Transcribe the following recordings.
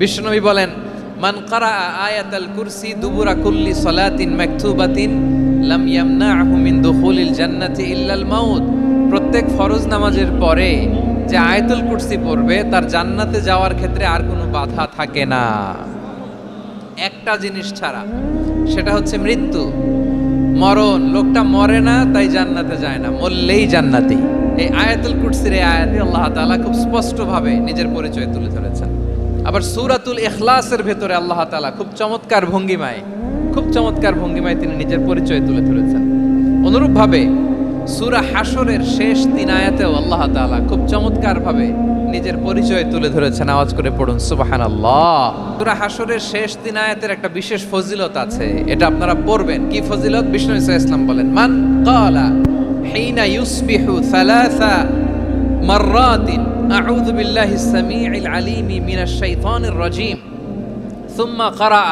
বিশ্বনবী বলেন, মান ক্বারা আয়াতাল কুরসি দুবুরা কুল্লি সালাতিন মাকতুবাতিন লাম ইয়ামনাহু মিন দুখুলিল জান্নাতি ইল্লাল মাউত। প্রত্যেক ফরজ নামাজের পরে যে আয়াতুল কুরসি পড়বে তার জান্নাতে যাওয়ার ক্ষেত্রে আর কোনো বাধা থাকে না, একটা জিনিস ছাড়া, সেটা হচ্ছে মৃত্যু, মরণ। লোকটা মরে না তাই জান্নাতে যায় না, মরলেই জান্নাতি। এই আয়াতুল কুরসির এই আয়াতে আল্লাহ তাআলা খুব স্পষ্টভাবে নিজের পরিচয় তুলে ধরেছেন। আবার সূরাতুল ইখলাসের ভেতরে আল্লাহ তাআলা খুব চমৎকার ভঙ্গিমায় তিনি নিজের পরিচয় তুলে ধরেছেন। অনুরূপভাবে সূরা হাশরের শেষ 3 আয়াতেও আল্লাহ তাআলা খুব চমৎকারভাবে নিজের পরিচয় তুলে ধরেছেন। আওয়াজ করে পড়ুন সুবহানাল্লাহ। সূরা হাশরের শেষ 3 আয়াতের একটা বিশেষ ফজিলত আছে, এটা আপনারা পড়বেন। কি ফজিলত? বিষ্ণু ঈসা ইসলাম বলেন, মান ক্বালা হিনা ইউসবিহু সালাসা মাররাতিন আউযু বিল্লাহিস সামিউল আলিম মিনাশ শাইতানির রাজীম সুম্মা ক্বারা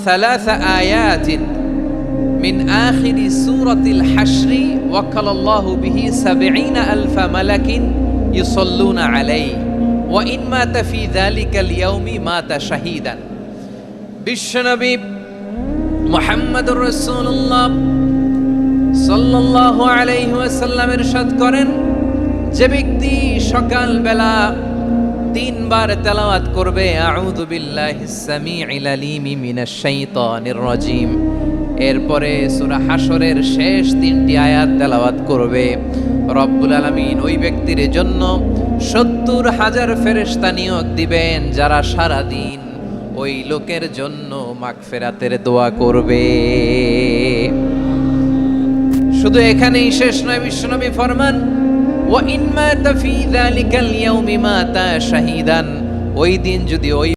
সালাসা আয়াতিন মিন আখিরি সূরাতিল হাশরি ওয়াক্কালাল্লাহু বিহি ৭০,০০০ মালাকিন ইউসাল্লুনা আলাইহি ওয়া ইন মাতা ফি যালিকাল ইয়াউমি মাতা শাহীদান। বিশ্বনবী মুহাম্মদুর রাসূলুল্লাহ সাল্লাল্লাহু আলাইহি ওয়াসাল্লাম ইরশাদ করেন, যে ব্যক্তি সকালবেলা 3 বার তেলাওয়াত করবে আউযু বিল্লাহিস সামিউল আলিম মিনাশ শাইতানির রাজীম, এরপরে সূরা হাশরের শেষ 3টি আয়াত তেলাওয়াত করবে, রব্বুল আলামিন ওই ব্যক্তির জন্য ৭০,০০০ ফেরেশতা নিয়োগ দিবেন যারা সারা দিন ওই লোকের জন্য মাগফিরাতের দোয়া করবে। শুধু এখানেই শেষ নয়, বিশ্বনবী ফরমান, ওয়া ইন মাতা ফি যালিকাল ইয়াউমি মাতা শাহীদান, ওই দিন যদি ওই